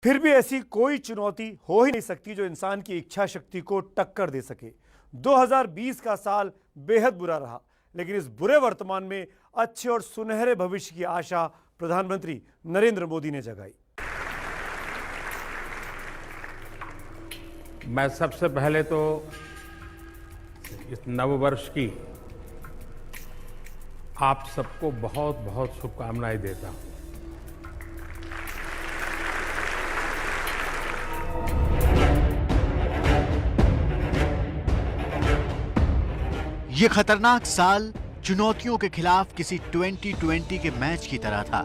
फिर भी ऐसी कोई चुनौती हो ही नहीं सकती जो इंसान की इच्छा शक्ति को टक्कर दे सके। 2020 का साल बेहद बुरा रहा, लेकिन इस बुरे वर्तमान में अच्छे और सुनहरे भविष्य की आशा प्रधानमंत्री नरेंद्र मोदी ने जगाई। मैं सबसे पहले तो इस नववर्ष की आप सबको बहुत बहुत शुभकामनाएं देता हूं। ये खतरनाक साल चुनौतियों के खिलाफ किसी 2020 के मैच की तरह था।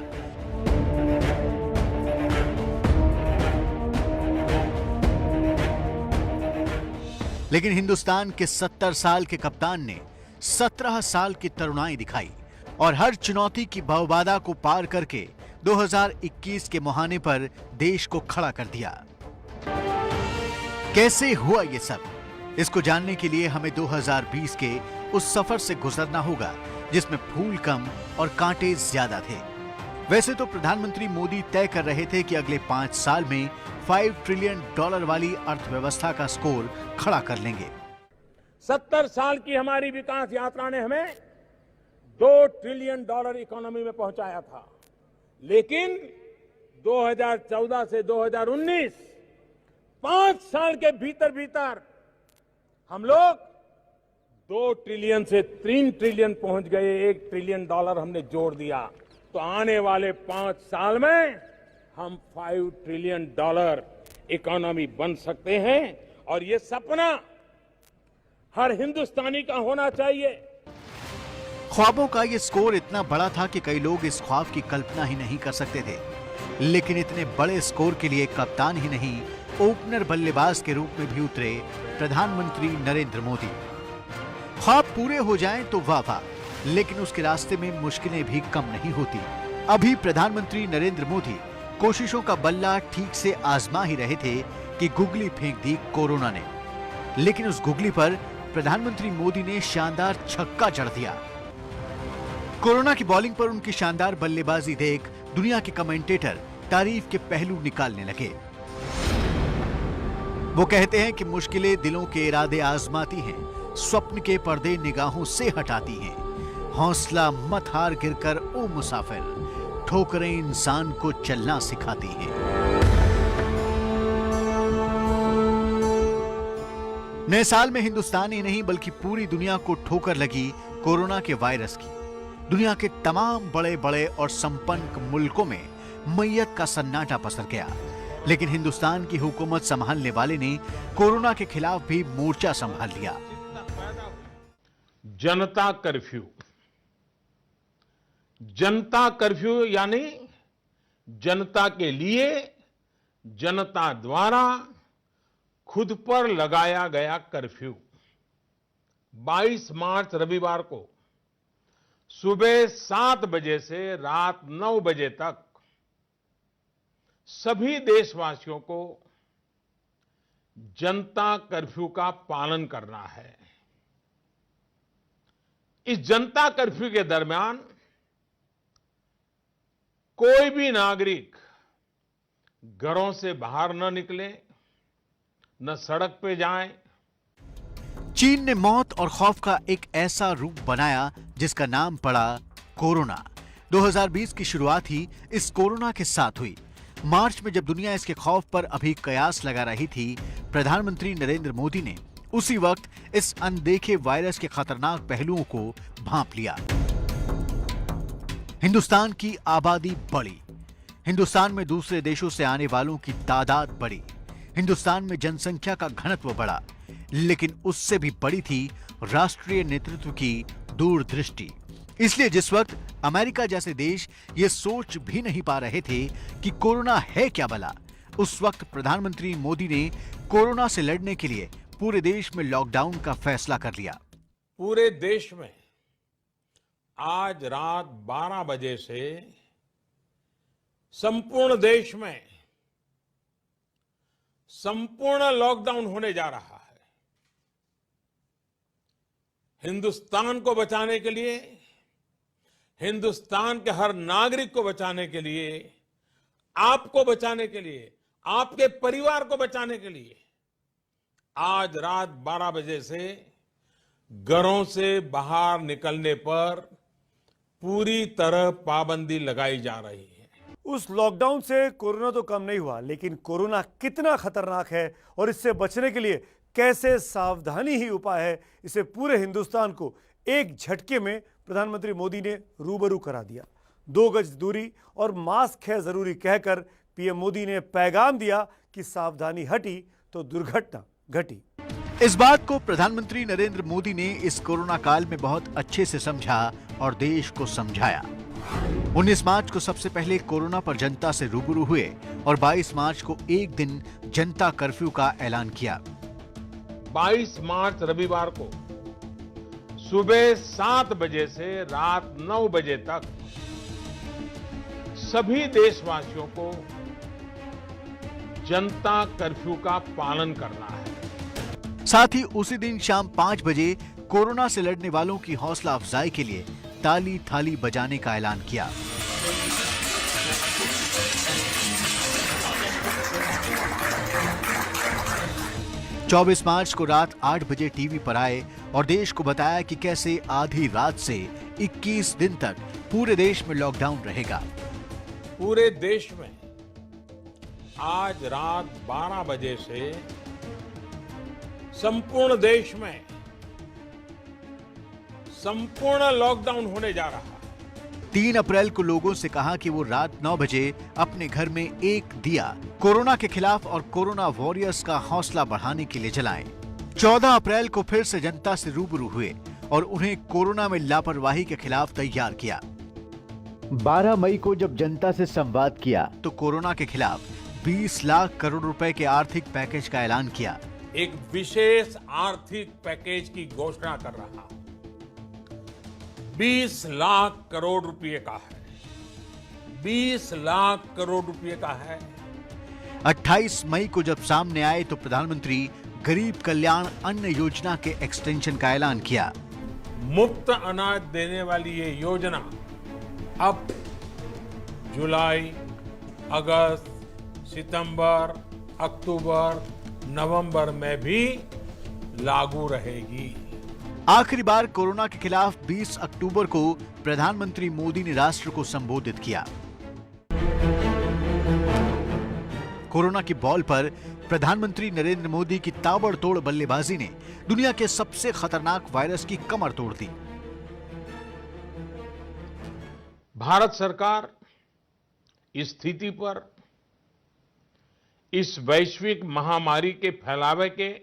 लेकिन हिंदुस्तान के 70 साल के कप्तान ने 17 साल की तरुणाई दिखाई और हर चुनौती की बौबादा को पार करके 2021 के मुहाने पर देश को खड़ा कर दिया। कैसे हुआ ये सब? इसको जानने के लिए हमें 2020 के उस सफर से गुजरना होगा जिसमें फूल कम और कांटे ज्यादा थे। वैसे तो प्रधानमंत्री मोदी तय कर रहे थे कि अगले 5 साल में $5 ट्रिलियन वाली अर्थव्यवस्था का स्कोर खड़ा कर लेंगे। 70 साल की हमारी विकास यात्रा ने हमें $2 ट्रिलियन इकोनॉमी में पहुंचाया था, लेकिन 2014 से 2019 5 साल के भीतर भीतर हम लोग 2 ट्रिलियन से 3 ट्रिलियन पहुंच गए। $1 ट्रिलियन हमने जोड़ दिया। तो आने वाले 5 साल में हम $5 ट्रिलियन इकोनॉमी बन सकते हैं और ये सपना हर हिंदुस्तानी का होना चाहिए। ख्वाबों का ये स्कोर इतना बड़ा था कि कई लोग इस ख्वाब की कल्पना ही नहीं कर सकते थे। लेकिन इतने बड़े स्कोर के लिए कप्तान ही नहीं, ओपनर बल्लेबाज के रूप में भी उतरे प्रधानमंत्री नरेंद्र मोदी। ख्वाब पूरे हो जाएं तो वाह वाह, लेकिन उसके रास्ते में मुश्किलें भी कम नहीं होती। अभी प्रधानमंत्री नरेंद्र मोदी कोशिशों का बल्ला ठीक से आजमा ही रहे थे कि गुगली फेंक दी कोरोना ने। लेकिन उस गुगली पर प्रधानमंत्री मोदी ने शानदार छक्का जड़ दिया। कोरोना की बॉलिंग पर उनकी शानदार बल्लेबाजी देख दुनिया के कमेंटेटर तारीफ के पहलू निकालने लगे। वो कहते हैं कि मुश्किलें दिलों के इरादे आजमाती हैं, स्वप्न के पर्दे निगाहों से हटाती हैं। हौसला मत हार गिरकर ओ मुसाफिर, ठोकरें इंसान को चलना सिखाती हैं। नए साल में हिंदुस्तान ही नहीं बल्कि पूरी दुनिया को ठोकर लगी कोरोना के वायरस की। दुनिया के तमाम बड़े बड़े और संपन्न मुल्कों में मैयत का सन्नाटा पसर गया। लेकिन हिंदुस्तान की हुकूमत संभालने वाले ने कोरोना के खिलाफ भी मोर्चा संभाल लिया। जनता कर्फ्यू, जनता कर्फ्यू यानी जनता के लिए, जनता द्वारा खुद पर लगाया गया कर्फ्यू। 22 मार्च रविवार को सुबह 7 बजे से रात 9 बजे तक सभी देशवासियों को जनता कर्फ्यू का पालन करना है। इस जनता कर्फ्यू के दरमियान कोई भी नागरिक घरों से बाहर न निकले, न सड़क पे जाएं। चीन ने मौत और खौफ का एक ऐसा रूप बनाया जिसका नाम पड़ा कोरोना। 2020 की शुरुआत ही इस कोरोना के साथ हुई। मार्च में जब दुनिया इसके खौफ पर अभी कयास लगा रही थी, प्रधानमंत्री नरेंद्र मोदी ने उसी वक्त इस अनदेखे वायरस के खतरनाक पहलुओं को भांप लिया। हिंदुस्तान की आबादी बढ़ी, हिंदुस्तान में दूसरे देशों से आने वालों की तादाद बढ़ी, हिंदुस्तान में जनसंख्या का घनत्व बढ़ा, लेकिन उससे भी बड़ी थी राष्ट्रीय नेतृत्व की दूरदृष्टि। इसलिए जिस वक्त अमेरिका जैसे देश ये सोच भी नहीं पा रहे थे कि कोरोना है क्या भला, उस वक्त प्रधानमंत्री मोदी ने कोरोना से लड़ने के लिए पूरे देश में लॉकडाउन का फैसला कर लिया। पूरे देश में आज रात 12 बजे से संपूर्ण देश में संपूर्ण लॉकडाउन होने जा रहा है। हिंदुस्तान को बचाने के लिए, हिंदुस्तान के हर नागरिक को बचाने के लिए, आपको बचाने के लिए आपके परिवार को बचाने के लिए आज रात 12 बजे से घरों से बाहर निकलने पर पूरी तरह पाबंदी लगाई जा रही है। उस लॉकडाउन से कोरोना तो कम नहीं हुआ, लेकिन कोरोना कितना खतरनाक है और इससे बचने के लिए कैसे सावधानी ही उपाय है, इसे पूरे हिंदुस्तान को एक झटके में प्रधानमंत्री मोदी ने रूबरू करा दिया। 2 गज दूरी और मास्क है जरूरी कहकर पीएम मोदी ने पैगाम दिया कि सावधानी हटी तो दुर्घटना घटी। इस बात को प्रधानमंत्री नरेंद्र मोदी ने इस कोरोना काल में बहुत अच्छे से समझा और देश को समझाया। 19 मार्च को सबसे पहले कोरोना पर जनता से रूबरू हुए और 22 मार्च को एक दिन जनता कर्फ्यू का ऐलान किया। 22 मार्च रविवार को सुबह 7 बजे से रात 9 बजे तक सभी देशवासियों को जनता कर्फ्यू का पालन करना है। साथ ही उसी दिन शाम 5 बजे कोरोना से लड़ने वालों की हौसला अफजाई के लिए ताली थाली बजाने का ऐलान किया। चौबीस मार्च को रात 8 बजे टीवी पर आए और देश को बताया कि कैसे आधी रात से 21 दिन तक पूरे देश में लॉकडाउन रहेगा। पूरे देश में आज रात 12 बजे से संपूर्ण देश में संपूर्ण लॉकडाउन होने जा रहा है। 3 अप्रैल को लोगों से कहा कि वो रात 9 बजे अपने घर में एक दिया कोरोना के खिलाफ और कोरोना वॉरियर्स का हौसला बढ़ाने के लिए जलाएं। 14 अप्रैल को फिर से जनता से रूबरू हुए और उन्हें कोरोना में लापरवाही के खिलाफ तैयार किया। 12 मई को जब जनता से संवाद किया तो कोरोना के खिलाफ 20 लाख करोड़ रुपए के आर्थिक पैकेज का ऐलान किया। एक विशेष आर्थिक पैकेज की घोषणा कर रहा, 20 लाख करोड़ रुपए का है, 20 लाख करोड़ रुपए का है। 28 मई को जब सामने आए तो प्रधानमंत्री गरीब कल्याण अन्न योजना के एक्सटेंशन का ऐलान किया। मुफ्त अनाज देने वाली ये योजना अब जुलाई, अगस्त, सितंबर, अक्टूबर, नवंबर में भी लागू रहेगी। आखिरी बार कोरोना के खिलाफ 20 अक्टूबर को प्रधानमंत्री मोदी ने राष्ट्र को संबोधित किया। कोरोना की बॉल पर प्रधानमंत्री नरेंद्र मोदी की ताबड़तोड़ बल्लेबाजी ने दुनिया के सबसे खतरनाक वायरस की कमर तोड़ दी। भारत सरकार इस स्थिति पर, इस वैश्विक महामारी के फैलावे के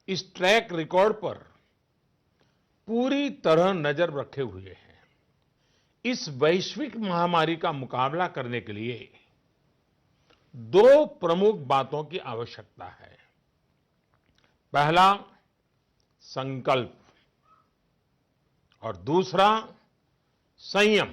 इस ट्रैक रिकॉर्ड पर पूरी तरह नजर रखे हुए हैं। इस वैश्विक महामारी का मुकाबला करने के लिए 2 प्रमुख बातों की आवश्यकता है। पहला, संकल्प और दूसरा, संयम।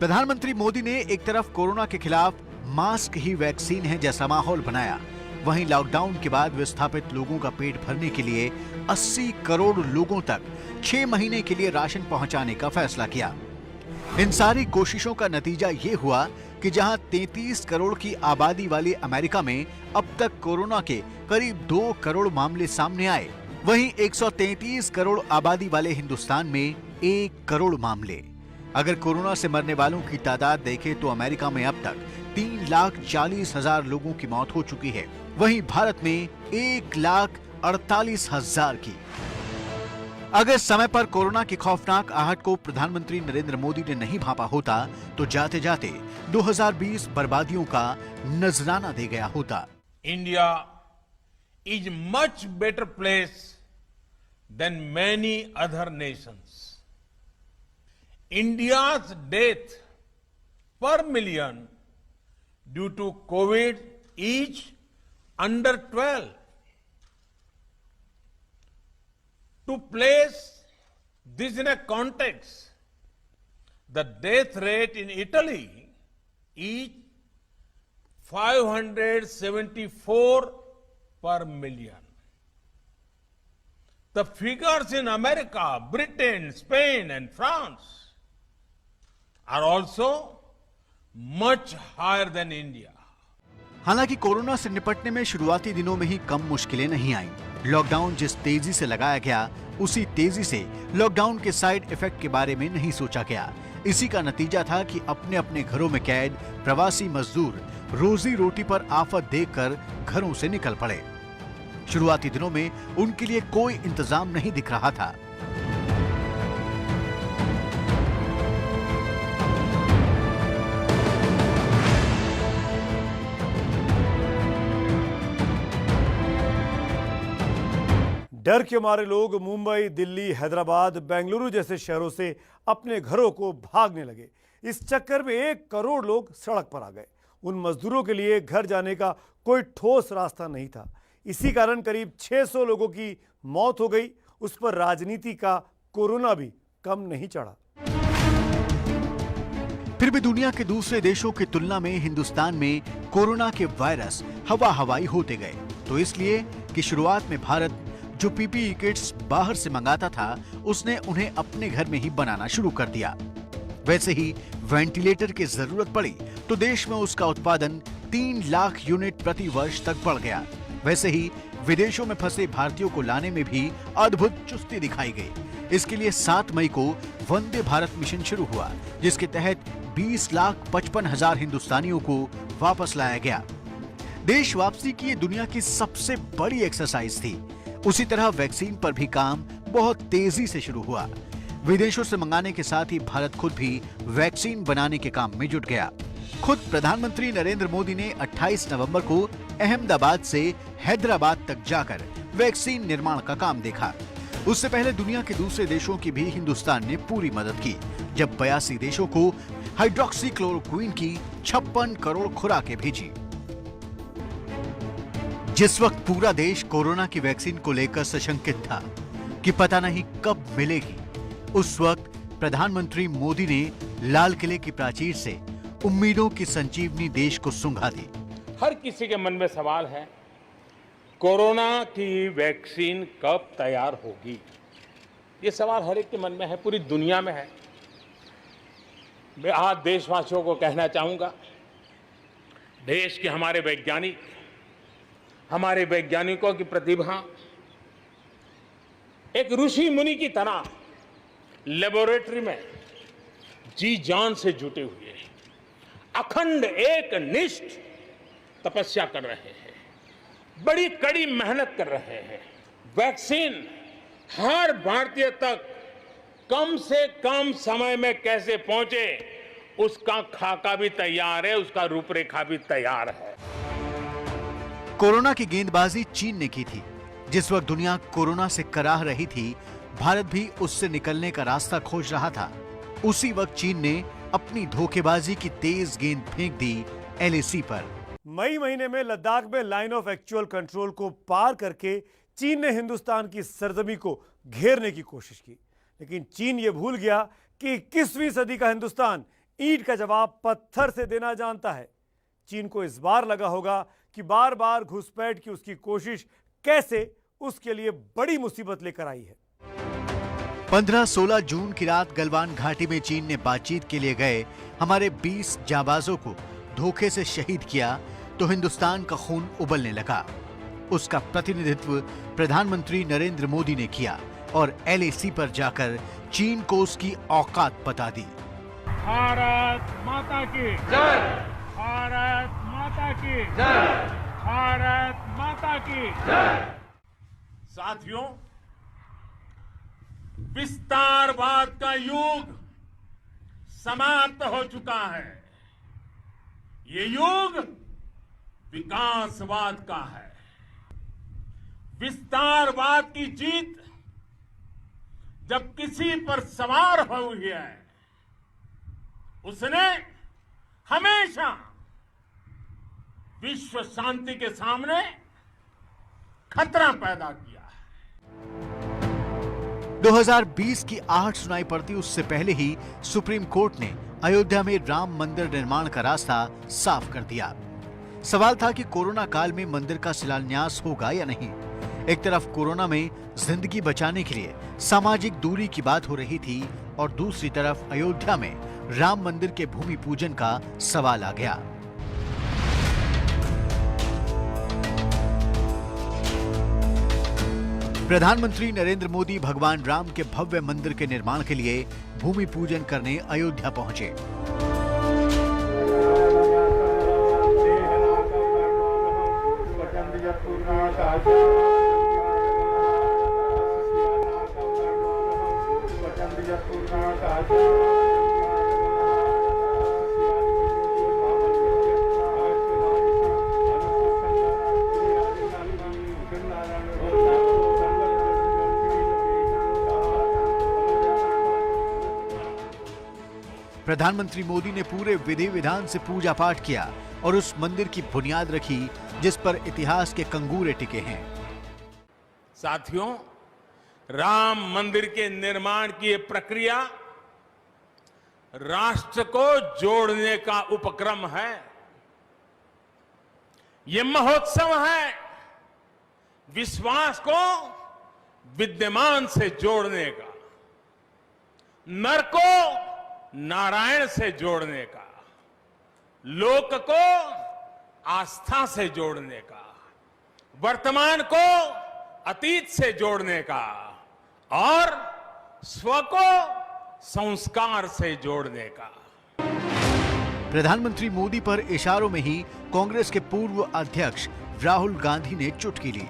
प्रधानमंत्री मोदी ने एक तरफ कोरोना के खिलाफ मास्क ही वैक्सीन है जैसा माहौल बनाया, वहीं लॉकडाउन के बाद विस्थापित लोगों का पेट भरने के लिए 80 करोड़ लोगों तक 6 महीने के लिए राशन पहुंचाने का फैसला किया। इन सारी कोशिशों का नतीजा ये हुआ कि जहां 33 करोड़ की आबादी वाले अमेरिका में अब तक कोरोना के करीब 2 करोड़ मामले सामने आए, वहीं 133 करोड़ आबादी वाले हिंदुस्तान में 1 करोड़ मामले। अगर कोरोना से मरने वालों की तादाद देखें तो अमेरिका में अब तक 3,40,000 लोगों की मौत हो चुकी है, वहीं भारत में 1,48,000 की। अगर समय पर कोरोना की खौफनाक आहट को प्रधानमंत्री नरेंद्र मोदी ने नहीं भांपा होता तो जाते जाते 2020 बर्बादियों का नजराना दे गया होता। India is much better place than many other nations. India's death per million due to COVID is under 12. To place this in a context, the death rate in Italy is 574 per million. The figures in America, Britain, Spain, and France are also much higher than India. हालांकि corona से निपटने में शुरुआती दिनों में ही कम मुश्किलें नहीं आईं। लॉकडाउन जिस तेजी से लगाया गया, उसी तेजी से लॉकडाउन के साइड इफेक्ट के बारे में नहीं सोचा गया। इसी का नतीजा था कि अपने अपने घरों में कैद प्रवासी मजदूर रोजी रोटी पर आफत देखकर घरों से निकल पड़े। शुरुआती दिनों में उनके लिए कोई इंतजाम नहीं दिख रहा था। डर के मारे लोग मुंबई, दिल्ली, हैदराबाद, बेंगलुरु जैसे शहरों से अपने घरों को भागने लगे। इस चक्कर में 1 करोड़ लोग सड़क पर आ गए। उन मजदूरों के लिए घर जाने का कोई ठोस रास्ता नहीं था। इसी कारण करीब 600 लोगों की मौत हो गई। उस पर राजनीति का कोरोना भी कम नहीं चढ़ा। फिर भी दुनिया के दूसरे देशों की तुलना में हिंदुस्तान में कोरोना के वायरस हवा हवाई होते गए। तो इसलिए कि शुरुआत में भारत जो पीपीई किट्स बाहर से मंगाता था, उसने उन्हें अपने घर में ही बनाना शुरू कर दिया। वैसे ही वेंटिलेटर की जरूरत पड़ी तो देश में उसका उत्पादन 3 लाख यूनिट प्रति वर्ष तक बढ़ गया। वैसे ही विदेशों में फंसे भारतीयों को लाने में भी अद्भुत चुस्ती दिखाई गई। इसके लिए 7 मई को वंदे भारत मिशन शुरू हुआ, जिसके तहत 20,55,000 हिंदुस्तानियों को वापस लाया गया। देश वापसी की ये दुनिया की सबसे बड़ी एक्सरसाइज थी। उसी तरह वैक्सीन पर भी काम बहुत तेजी से शुरू हुआ। विदेशों से मंगाने के साथ ही भारत खुद भी वैक्सीन बनाने के काम में जुट गया। खुद प्रधानमंत्री नरेंद्र मोदी ने 28 नवंबर को अहमदाबाद से हैदराबाद तक जाकर वैक्सीन निर्माण का काम देखा। उससे पहले दुनिया के दूसरे देशों की भी हिंदुस्तान ने पूरी मदद की, जब 82 देशों को हाइड्रोक्सीक्लोरोक्विन की 56 करोड़ खुराकें भेजी। जिस वक्त पूरा देश कोरोना की वैक्सीन को लेकर सशंकित था कि पता नहीं कब मिलेगी, उस वक्त प्रधानमंत्री मोदी ने लाल किले की प्राचीर से उम्मीदों की संजीवनी देश को सुंघा दी। हर किसी के मन में सवाल है, कोरोना की वैक्सीन कब तैयार होगी? ये सवाल हर एक के मन में है, पूरी दुनिया में है। मैं आज देशवासियों को कहना चाहूंगा, देश के हमारे वैज्ञानिकों की प्रतिभा एक ऋषि मुनि की तरह लेबोरेटरी में जी जान से जुटे हुए हैं, अखंड एक निष्ठ तपस्या कर रहे हैं, बड़ी कड़ी मेहनत कर रहे हैं। वैक्सीन हर भारतीय तक कम से कम समय में कैसे पहुंचे, उसका खाका भी तैयार है, उसका रूपरेखा भी तैयार है। कोरोना की गेंदबाजी चीन ने की थी। जिस वक्त दुनिया कोरोना से कराह रही थी, भारत भी उससे निकलने का रास्ता खोज रहा था। उसी वक्त चीन ने अपनी धोखेबाजी की तेज गेंद फेंक दी LAC पर। मई महीने में लद्दाख में लाइन ऑफ एक्चुअल कंट्रोल को पार करके चीन ने हिंदुस्तान की सरजमी को घेरने की कोशिश की, लेकिन चीन ये भूल गया कि 21वीं सदी का हिंदुस्तान ईंट का जवाब पत्थर से देना जानता है। चीन को इस बार लगा होगा कि बार बार घुसपैठ की उसकी कोशिश कैसे उसके लिए बड़ी मुसीबत लेकर आई है। 15-16 जून की रात गलवान घाटी में चीन ने बातचीत के लिए गए हमारे 20 जाबाजों को धोखे से शहीद किया तो हिंदुस्तान का खून उबलने लगा। उसका प्रतिनिधित्व प्रधानमंत्री नरेंद्र मोदी ने किया और LAC पर जाकर चीन को उसकी औकात बता दी। भारत माता की जय, भारत माता की जय, भारत माता की जय। साथियों, विस्तारवाद का युग समाप्त हो चुका है। ये युग विकासवाद का है। विस्तारवाद की जीत जब किसी पर सवार हुई है, उसने हमेशा विश्व शांति के सामने खतरा पैदा किया है। 2020 की आहट सुनाई पड़ती उससे पहले ही सुप्रीम कोर्ट ने अयोध्या में राम मंदिर निर्माण का रास्ता साफ कर दिया। सवाल था कि कोरोना काल में मंदिर का शिलान्यास होगा या नहीं। एक तरफ कोरोना में जिंदगी बचाने के लिए सामाजिक दूरी की बात हो रही थी और दूसरी तरफ अयोध्या में राम मंदिर के भूमि पूजन का सवाल आ गया। प्रधानमंत्री नरेंद्र मोदी भगवान राम के भव्य मंदिर के निर्माण के लिए भूमि पूजन करने अयोध्या पहुंचे। प्रधानमंत्री मोदी ने पूरे विधि विधान से पूजा पाठ किया और उस मंदिर की बुनियाद रखी जिस पर इतिहास के कंगूरे टिके हैं। साथियों, राम मंदिर के निर्माण की ये प्रक्रिया राष्ट्र को जोड़ने का उपक्रम है। ये महोत्सव है विश्वास को विद्यमान से जोड़ने का, नर को नारायण से जोड़ने का, लोक को आस्था से जोड़ने का, वर्तमान को अतीत से जोड़ने का और स्व को संस्कार से जोड़ने का। प्रधानमंत्री मोदी पर इशारों में ही कांग्रेस के पूर्व अध्यक्ष राहुल गांधी ने चुटकी ली।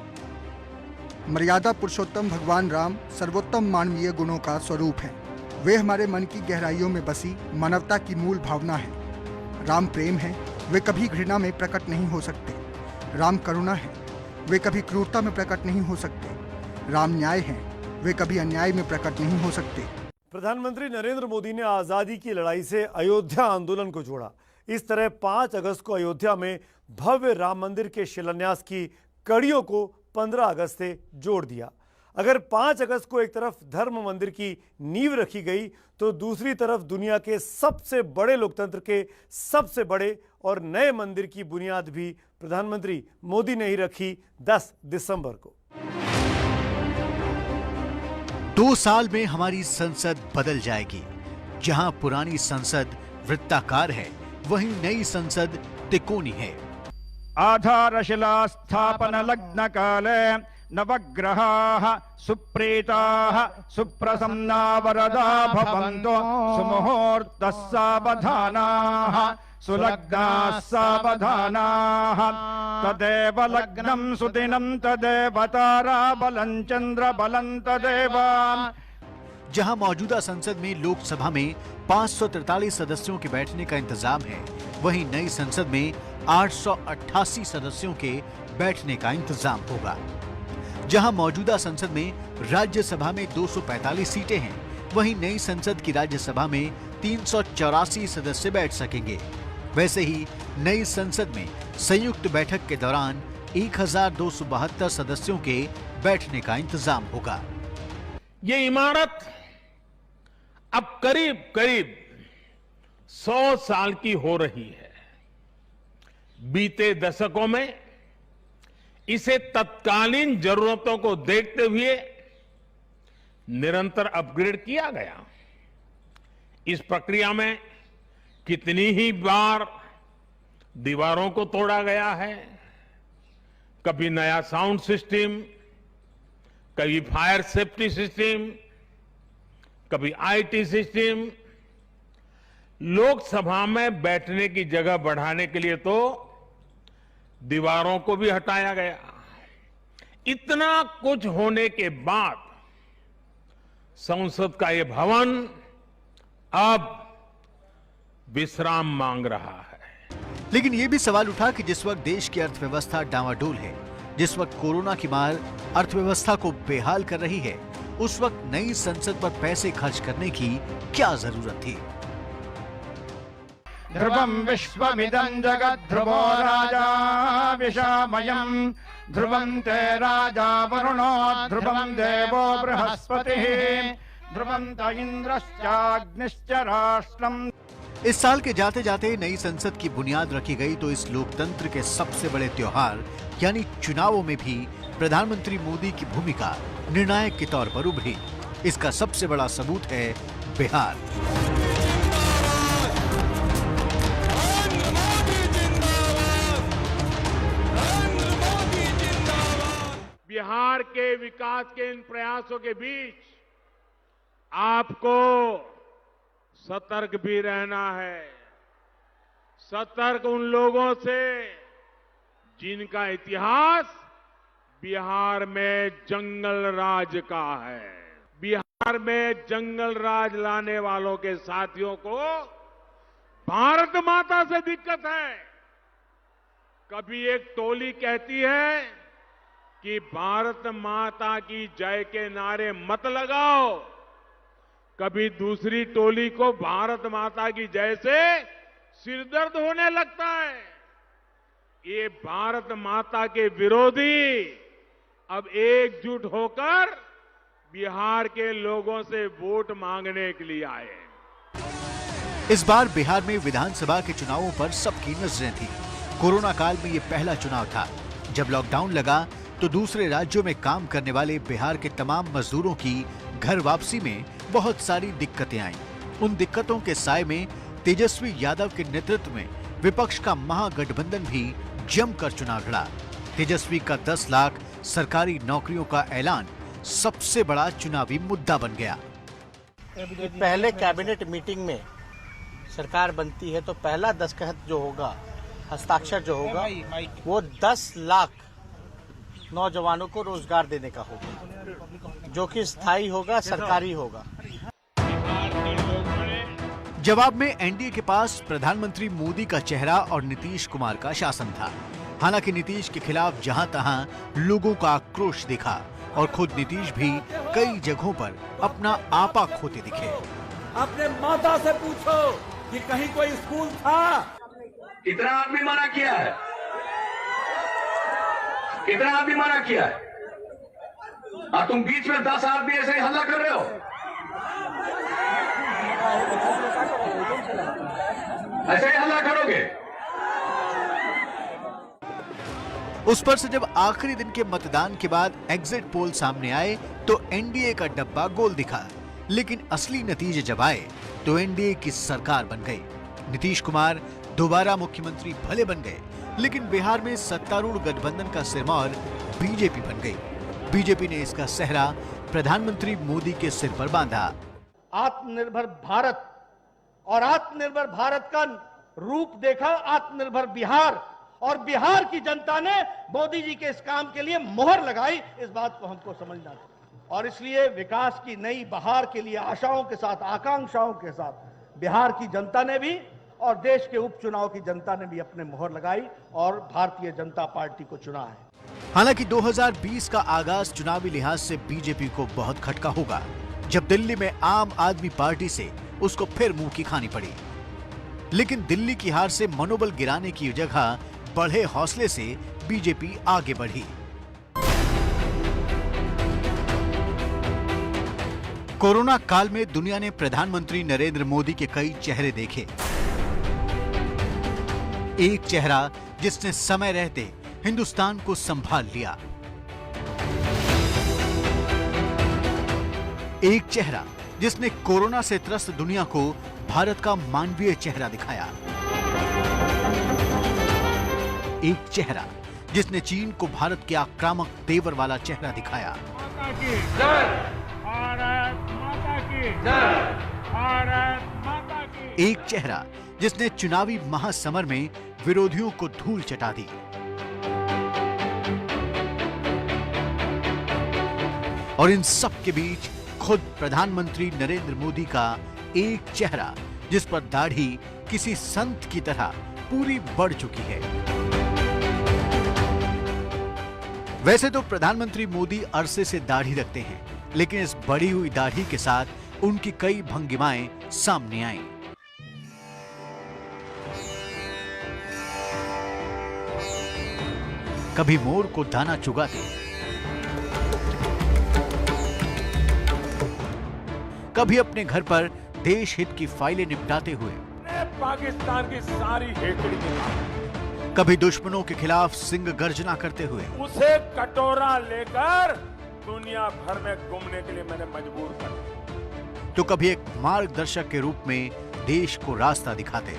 मर्यादा पुरुषोत्तम भगवान राम सर्वोत्तम मानवीय गुणों का स्वरूप है। वे हमारे मन की गहराइयों में बसी मानवता की मूल भावना है। राम प्रेम है, वे कभी घृणा में प्रकट नहीं हो सकते। राम करुणा है, वे कभी क्रूरता में प्रकट नहीं हो सकते। राम न्याय है, वे कभी अन्याय में प्रकट नहीं हो सकते। प्रधानमंत्री नरेंद्र मोदी ने आज़ादी की लड़ाई से अयोध्या आंदोलन को जोड़ा। इस तरह 5 अगस्त को अयोध्या में भव्य राम मंदिर के शिलान्यास की कड़ियों को 15 अगस्त से जोड़ दिया। अगर 5 अगस्त को एक तरफ धर्म मंदिर की नींव रखी गई तो दूसरी तरफ दुनिया के सबसे बड़े लोकतंत्र के सबसे बड़े और नए मंदिर की बुनियाद भी प्रधानमंत्री मोदी ने ही रखी 10 दिसंबर को। 2 साल में हमारी संसद बदल जाएगी। जहां पुरानी संसद वृत्ताकार है, वहीं नई संसद तिकोनी है। आधारशिला स्थापन लग्न काले नवग्रहाः सुप्रीताः सुप्रसन्ना वरदा भवन्तो सुमुहूर्तः सावधानाः सुलग्नाः सावधानाः तदेव लग्नं सुदिनं तदेव ताराबलं चन्द्रबलं तदेव। जहां मौजूदा संसद में लोकसभा में 543 सदस्यों के बैठने का इंतजाम है, वहीं नई संसद में 888 सदस्यों के बैठने का इंतजाम होगा। जहां मौजूदा संसद में राज्यसभा में 245 सीटें हैं, वहीं नई संसद की राज्यसभा में 384 सदस्य बैठ सकेंगे। वैसे ही नई संसद में संयुक्त बैठक के दौरान 1272 सदस्यों के बैठने का इंतजाम होगा। ये इमारत अब करीब करीब 100 साल की हो रही है। बीते दशकों में इसे तत्कालीन जरूरतों को देखते हुए निरंतर अपग्रेड किया गया। इस प्रक्रिया में कितनी ही बार दीवारों को तोड़ा गया है, कभी नया साउंड सिस्टम, कभी फायर सेफ्टी सिस्टम, कभी आईटी सिस्टम। लोकसभा में बैठने की जगह बढ़ाने के लिए तो दीवारों को भी हटाया गया। इतना कुछ होने के बाद संसद का ये भवन अब विश्राम मांग रहा है। लेकिन ये भी सवाल उठा कि जिस वक्त देश की अर्थव्यवस्था डावाडोल है, जिस वक्त कोरोना की मार अर्थव्यवस्था को बेहाल कर रही है, उस वक्त नई संसद पर पैसे खर्च करने की क्या जरूरत थी। ध्रुवं विश्वमिदं जगद्ध्रुवो राजा विशामयम् ध्रुवं ते राजा वरुणो ध्रुवं देवो बृहस्पतिः ध्रुवं त इंद्रश्चाग्निश्च राष्ट्रम्। इस साल के जाते जाते नई संसद की बुनियाद रखी गई तो इस लोकतंत्र के सबसे बड़े त्योहार यानी चुनावों में भी प्रधानमंत्री मोदी की भूमिका निर्णायक के तौर पर उभरी। इसका सबसे बड़ा सबूत है बिहार। बिहार के विकास के इन प्रयासों के बीच आपको सतर्क भी रहना है। सतर्क उन लोगों से जिनका इतिहास बिहार में जंगल राज का है। बिहार में जंगल राज लाने वालों के साथियों को भारत माता से दिक्कत है। कभी एक टोली कहती है कि भारत माता की जय के नारे मत लगाओ, कभी दूसरी टोली को भारत माता की जय से सिरदर्द होने लगता है। ये भारत माता के विरोधी अब एकजुट होकर बिहार के लोगों से वोट मांगने के लिए आए। इस बार बिहार में विधानसभा के चुनावों पर सबकी नजरें थी। कोरोना काल में ये पहला चुनाव था। जब लॉकडाउन लगा तो दूसरे राज्यों में काम करने वाले बिहार के तमाम मजदूरों की घर वापसी में बहुत सारी दिक्कतें आईं। उन दिक्कतों के साए में तेजस्वी यादव के नेतृत्व में विपक्ष का महागठबंधन भी जमकर चुनाव लड़ा। तेजस्वी का 10 लाख सरकारी नौकरियों का ऐलान सबसे बड़ा चुनावी मुद्दा बन गया। पहले कैबिनेट मीटिंग में सरकार बनती है तो पहला दस्तखत जो होगा, हस्ताक्षर जो होगा, वो 10 लाख नौजवानों को रोजगार देने का होगा, जो कि स्थायी होगा, सरकारी होगा। जवाब में एनडीए के पास प्रधानमंत्री मोदी का चेहरा और नीतीश कुमार का शासन था। हालांकि नीतीश के खिलाफ जहां तहां लोगों का आक्रोश दिखा और खुद नीतीश भी कई जगहों पर अपना आपा खोते दिखे। अपने माता से पूछो कि कहीं कोई स्कूल था? कितना आदमी मना किया है? कितना आदमी मना किया है? और तुम बीच में 10 आदमी ऐसे ही हल्ला कर रहे हो? ऐसे ही हल्ला करोगे? उस पर से जब आखिरी दिन के मतदान के बाद एग्जिट पोल सामने आए तो एनडीए का डब्बा गोल दिखा, लेकिन असली नतीजे जब आए तो एनडीए की सरकार बन गई। नीतीश कुमार दोबारा मुख्यमंत्री भले बन गए, लेकिन बिहार में सत्तारूढ़ गठबंधन का सिरमौर बीजेपी बन गई। बीजेपी ने इसका सेहरा प्रधानमंत्री मोदी के सिर पर बांधा। आत्मनिर्भर भारत और आत्मनिर्भर भारत का रूप देखा आत्मनिर्भर बिहार, और बिहार की जनता ने मोदी जी के इस काम के लिए मोहर लगाई। इस बात को हमको समझना चाहिए और इसलिए विकास की नई बहार के लिए आशाओं के साथ, आकांक्षाओं के साथ बिहार की जनता ने भी और देश के उपचुनाव की जनता ने भी अपने मोहर लगाई और भारतीय जनता पार्टी को चुना है। हालांकि 2020 का आगाज चुनावी लिहाज से बीजेपी को बहुत खटका होगा, जब दिल्ली में आम आदमी पार्टी से उसको फिर मुंह की खानी पड़ी। लेकिन दिल्ली की हार से मनोबल गिराने की जगह बढ़े हौसले से बीजेपी आगे बढ़ी। कोरोना काल में दुनिया ने प्रधानमंत्री नरेंद्र मोदी के कई चेहरे देखे। एक चेहरा जिसने समय रहते हिंदुस्तान को संभाल लिया। एक चेहरा जिसने कोरोना से त्रस्त दुनिया को भारत का मानवीय चेहरा दिखाया। एक चेहरा जिसने चीन को भारत के आक्रामक तेवर वाला चेहरा दिखाया। एक चेहरा जिसने चुनावी महासमर में विरोधियों को धूल चटा दी। और इन सब के बीच खुद प्रधानमंत्री नरेंद्र मोदी का एक चेहरा जिस पर दाढ़ी किसी संत की तरह पूरी बढ़ चुकी है। वैसे तो प्रधानमंत्री मोदी अरसे से दाढ़ी रखते हैं, लेकिन इस बढ़ी हुई दाढ़ी के साथ उनकी कई भंगिमाएं सामने आईं। कभी मोर को दाना चुगाते, कभी अपने घर पर देश हित की फाइलें निपटाते हुए, पाकिस्तान की सारी हेकड़ी निकाल, कभी दुश्मनों के खिलाफ सिंह गर्जना करते हुए, उसे कटोरा लेकर दुनिया भर में घूमने के लिए मैंने मजबूर कर दिया। तो कभी एक मार्गदर्शक के रूप में देश को रास्ता दिखाते।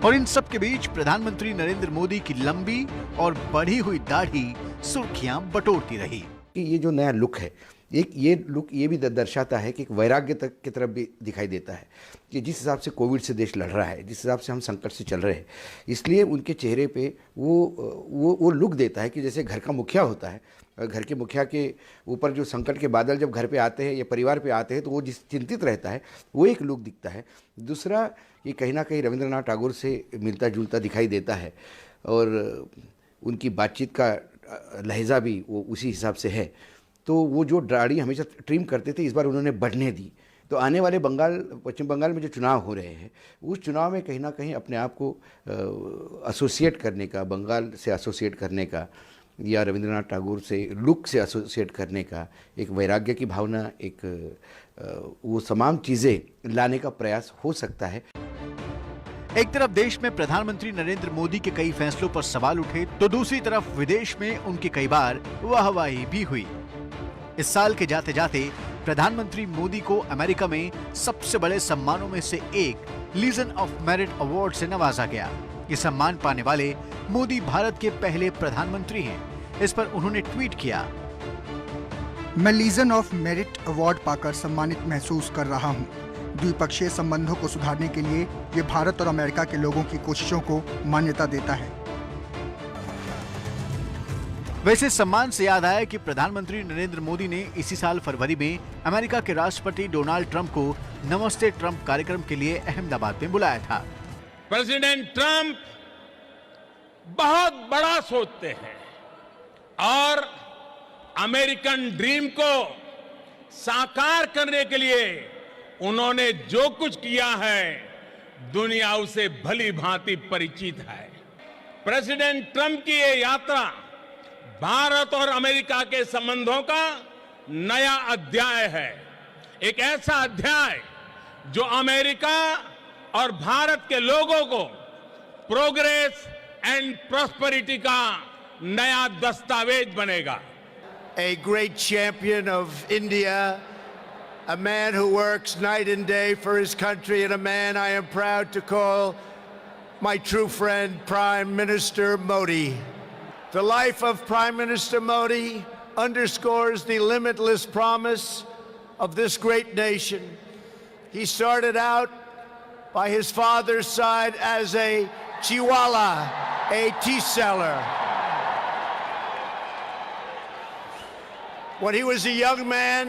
और इन सब के बीच प्रधानमंत्री नरेंद्र मोदी की लंबी और बढ़ी हुई दाढ़ी सुर्खियां बटोरती रही। कि ये जो नया लुक है, ये लुक ये भी दर्शाता है कि एक वैराग्य तक की तरफ भी दिखाई देता है कि जिस हिसाब से कोविड से देश लड़ रहा है, जिस हिसाब से हम संकट से चल रहे हैं, इसलिए उनके चेहरे पे वो लुक देता है कि जैसे घर का मुखिया होता है, घर के मुखिया के ऊपर जो संकट के बादल जब घर पे आते हैं या परिवार पे आते हैं तो वो जिस चिंतित रहता है, वो एक लुक दिखता है। दूसरा, ये कहीं ना कहीं रविंद्रनाथ टैगोर से मिलता जुलता दिखाई देता है और उनकी बातचीत का लहजा भी वो उसी हिसाब से है। तो वो जो दाढ़ी हमेशा ट्रिम करते थे, इस बार उन्होंने बढ़ने दी। तो आने वाले पश्चिम बंगाल में जो चुनाव हो रहे हैं, उस चुनाव में कहीं ना कहीं अपने आप को एसोसिएट करने का, बंगाल से एसोसिएट करने का या रविंद्रनाथ टैगोर से लुक से एसोसिएट करने का एक वैराग्य की भावना, एक वो तमाम चीज़ें लाने का प्रयास हो सकता है। एक तरफ देश में प्रधानमंत्री नरेंद्र मोदी के कई फैसलों पर सवाल उठे तो दूसरी तरफ विदेश में उनकी कई बार वाहवाही भी हुई। इस साल के जाते जाते प्रधानमंत्री मोदी को अमेरिका में सबसे बड़े सम्मानों में से एक लीजन ऑफ मेरिट अवार्ड से नवाजा गया। ये सम्मान पाने वाले मोदी भारत के पहले प्रधानमंत्री हैं। इस पर उन्होंने ट्वीट किया, मैं लीजन ऑफ मेरिट अवार्ड पाकर सम्मानित महसूस कर रहा हूँ। द्विपक्षीय संबंधों को सुधारने के लिए ये भारत और अमेरिका के लोगों की कोशिशों को मान्यता देता है। वैसे सम्मान से याद आया कि प्रधानमंत्री नरेंद्र मोदी ने इसी साल फरवरी में अमेरिका के राष्ट्रपति डोनाल्ड ट्रंप को नमस्ते ट्रंप कार्यक्रम के लिए अहमदाबाद में बुलाया था। प्रेसिडेंट ट्रंप बहुत बड़ा सोचते हैं और अमेरिकन ड्रीम को साकार करने के लिए उन्होंने जो कुछ किया है, दुनिया उसे भली भांति परिचित है। प्रेसिडेंट ट्रंप की ये यात्रा भारत और अमेरिका के संबंधों का नया अध्याय है। एक ऐसा अध्याय जो अमेरिका और भारत के लोगों को प्रोग्रेस एंड प्रॉस्पेरिटी का नया दस्तावेज बनेगा। A great champion of India, a man who works night and day for his country, and a man I am proud to call my true friend, Prime Minister Modi. The life of Prime Minister Modi underscores the limitless promise of this great nation. He started out by his father's side as a chihuahua, a tea seller. When he was a young man,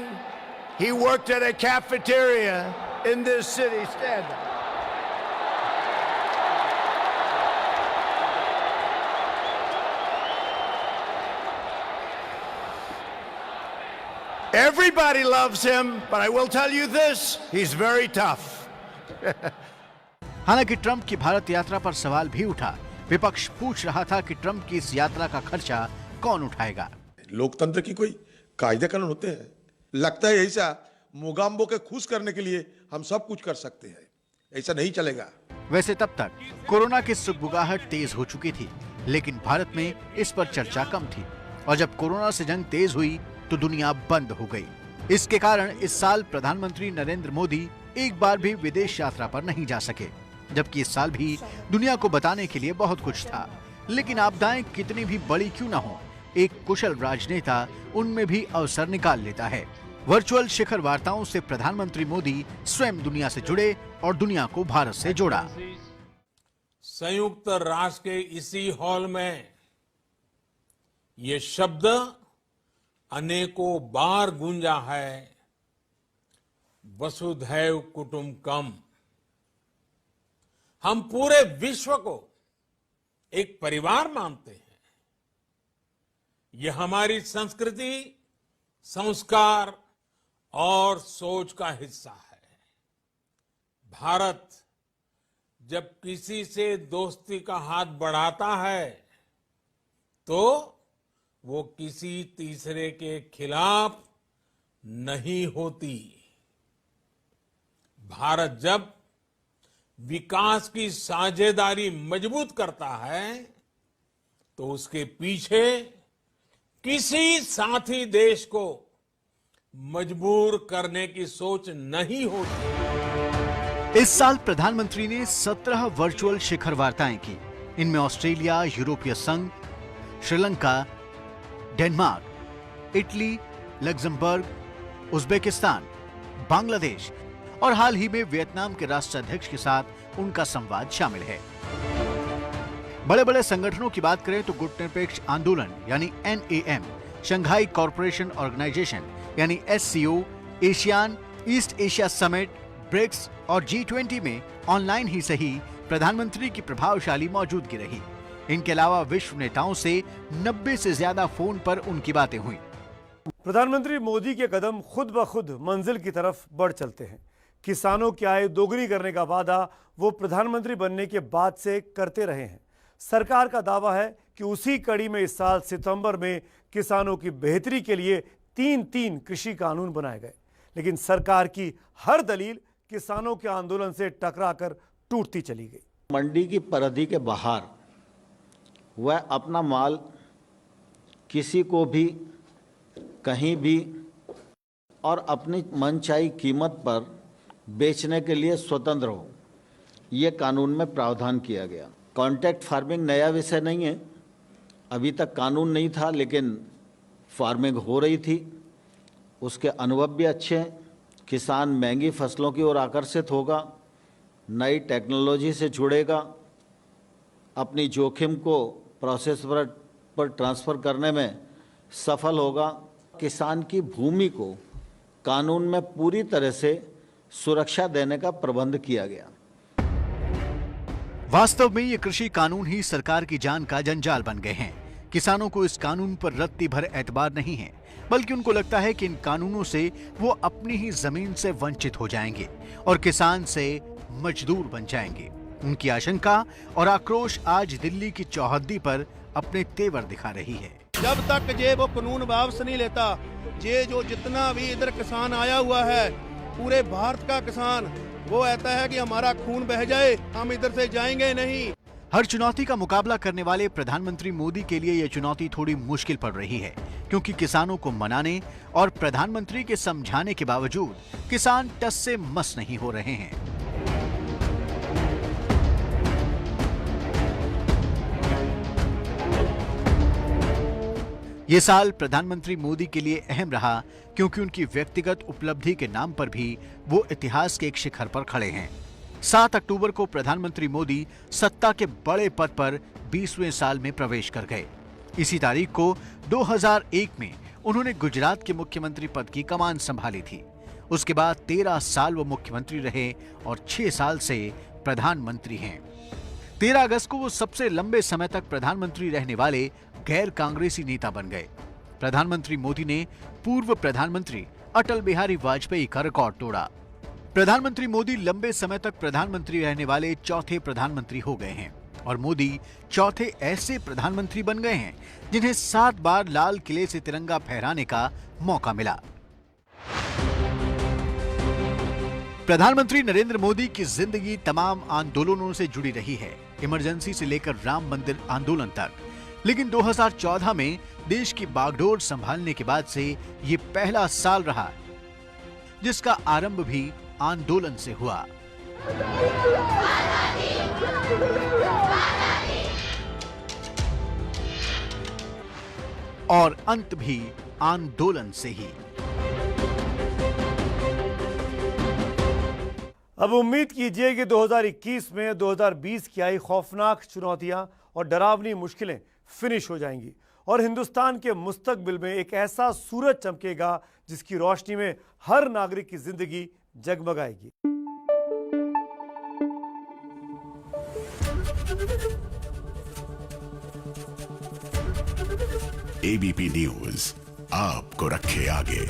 he worked at a cafeteria in this city. Stand up. Everybody loves him, but I will tell you this, he's very tough. हालांकि Trump की भारत यात्रा पर सवाल भी उठा। विपक्ष पूछ रहा था कि ट्रंप की इस यात्रा का खर्चा कौन उठाएगा। लोकतंत्र की कोई कायदे कानून होते हैं। लगता है ऐसा मोगाम्बो के खुश करने के लिए हम सब कुछ कर सकते हैं, ऐसा नहीं चलेगा। वैसे तब तक कोरोना की सुगबुगाहट तेज हो चुकी थी, लेकिन भारत में इस पर चर्चा कम थी और जब कोरोना से जंग तेज हुई तो दुनिया बंद हो गई। इसके कारण इस साल प्रधानमंत्री नरेंद्र मोदी एक बार भी विदेश यात्रा पर नहीं जा सके, जबकि इस साल भी दुनिया को बताने के लिए बहुत कुछ था। लेकिन आपदाएं कितनी भी बड़ी क्यों न हो, एक कुशल राजनेता उनमें भी अवसर निकाल लेता है। वर्चुअल शिखर वार्ताओं से प्रधानमंत्री मोदी स्वयं दुनिया से जुड़े और दुनिया को भारत से जोड़ा। संयुक्त राष्ट्र के इसी हॉल में ये शब्द अनेकों बार गूंजा है, वसुधैव कुटुंबकम। हम पूरे विश्व को एक परिवार मानते हैं। यह हमारी संस्कृति, संस्कार और सोच का हिस्सा है। भारत जब किसी से दोस्ती का हाथ बढ़ाता है तो वो किसी तीसरे के खिलाफ नहीं होती। भारत जब विकास की साझेदारी मजबूत करता है तो उसके पीछे किसी साथी देश को मजबूर करने की सोच नहीं होती। इस साल प्रधानमंत्री ने 17 वर्चुअल शिखर वार्ताएं की। इनमें ऑस्ट्रेलिया, यूरोपीय संघ, Sri Lanka, Denmark, Italy, Luxembourg, Uzbekistan, Bangladesh और हाल ही में वियतनाम के राष्ट्राध्यक्ष के साथ उनका संवाद शामिल है। बड़े बड़े संगठनों की बात करें तो गुटनिरपेक्ष आंदोलन यानी NAM, शंघाई कॉरपोरेशन ऑर्गेनाइजेशन यानी SCO, ASEAN, East Asia Summit, BRICS और G20 में ऑनलाइन ही सही प्रधानमंत्री की प्रभावशाली मौजूदगी रही। इनके अलावा विश्व नेताओं से 90 से ज्यादा फोन पर उनकी बातें हुई। प्रधानमंत्री मोदी के कदम खुद ब खुद मंजिल की तरफ बढ़ चलते हैं। किसानों की आय दोगुनी करने का वादा वो प्रधानमंत्री बनने के बाद से करते रहे हैं। सरकार का दावा है कि उसी कड़ी में इस साल सितंबर में किसानों की बेहतरी के लिए 3 कृषि कानून बनाए गए, लेकिन सरकार की हर दलील किसानों के आंदोलन से टकराकर टूटती चली गई। मंडी की परिधि के बाहर वह अपना माल किसी को भी कहीं भी और अपनी मनचाही कीमत पर बेचने के लिए स्वतंत्र हो, ये कानून में प्रावधान किया गया। कॉन्ट्रैक्ट फार्मिंग नया विषय नहीं है, अभी तक कानून नहीं था, लेकिन फार्मिंग हो रही थी, उसके अनुभव भी अच्छे हैं। किसान महंगी फसलों की ओर आकर्षित होगा, नई टेक्नोलॉजी से जुड़ेगा, अपनी जोखिम को प्रोसेस पर ट्रांसफ़र करने में सफल होगा। किसान की भूमि को कानून में पूरी तरह से सुरक्षा देने का प्रबंध किया गया। वास्तव में ये कृषि कानून ही सरकार की जान का जंजाल बन गए हैं। किसानों को इस कानून पर रत्ती भर एतबार नहीं है, बल्कि उनको लगता है कि इन कानूनों से वो अपनी ही जमीन से वंचित हो जाएंगे और किसान से मजदूर बन जाएंगे। उनकी आशंका और आक्रोश आज दिल्ली की चौहद्दी पर अपने तेवर दिखा रही है। जब तक ये वो कानून वापस नहीं लेता, ये जो जितना भी इधर किसान आया हुआ है, पूरे भारत का किसान, वो कहता है कि हमारा खून बह जाए, हम इधर से जाएंगे नहीं। हर चुनौती का मुकाबला करने वाले प्रधानमंत्री मोदी के लिए यह चुनौती थोड़ी मुश्किल पड़ रही है, क्योंकि किसानों को मनाने और प्रधानमंत्री के समझाने के बावजूद किसान टस से मस नहीं हो रहे हैं। ये साल प्रधानमंत्री मोदी के लिए अहम रहा, क्योंकि उनकी व्यक्तिगत उपलब्धि के नाम पर भी वो इतिहास के एक शिखर पर खड़े हैं। 7 अक्टूबर को प्रधानमंत्री मोदी सत्ता के बड़े पद पर 20वें साल में प्रवेश कर गए। इसी तारीख को 2001 में उन्होंने गुजरात के मुख्यमंत्री पद की कमान संभाली थी। उसके बाद 13 साल वो मुख्यमंत्री रहे और 6 साल से प्रधानमंत्री हैं। 13 अगस्त को वो सबसे लंबे समय तक प्रधानमंत्री रहने वाले गैर कांग्रेसी नेता बन गए। प्रधानमंत्री मोदी ने पूर्व प्रधानमंत्री अटल बिहारी वाजपेयी का रिकॉर्ड तोड़ा। प्रधानमंत्री मोदी लंबे समय तक प्रधानमंत्री रहने वाले चौथे प्रधानमंत्री हो गए हैं और मोदी चौथे ऐसे प्रधानमंत्री बन गए हैं जिन्हें 7 बार लाल किले से तिरंगा फहराने का मौका मिला। प्रधानमंत्री नरेंद्र मोदी की जिंदगी तमाम आंदोलनों से जुड़ी रही है, इमरजेंसी से लेकर राम मंदिर आंदोलन तक। लेकिन 2014 में देश की बागडोर संभालने के बाद से ये पहला साल रहा जिसका आरंभ भी आंदोलन से हुआ। और अंत भी आंदोलन से ही। अब उम्मीद कीजिए कि 2021 में 2020 की आई खौफनाक चुनौतियां और डरावनी मुश्किलें फिनिश हो जाएंगी और हिंदुस्तान के मुस्तकबिल में एक ऐसा सूरज चमकेगा जिसकी रोशनी में हर नागरिक की जिंदगी जगमगाएगी। ABP न्यूज आपको रखे आगे।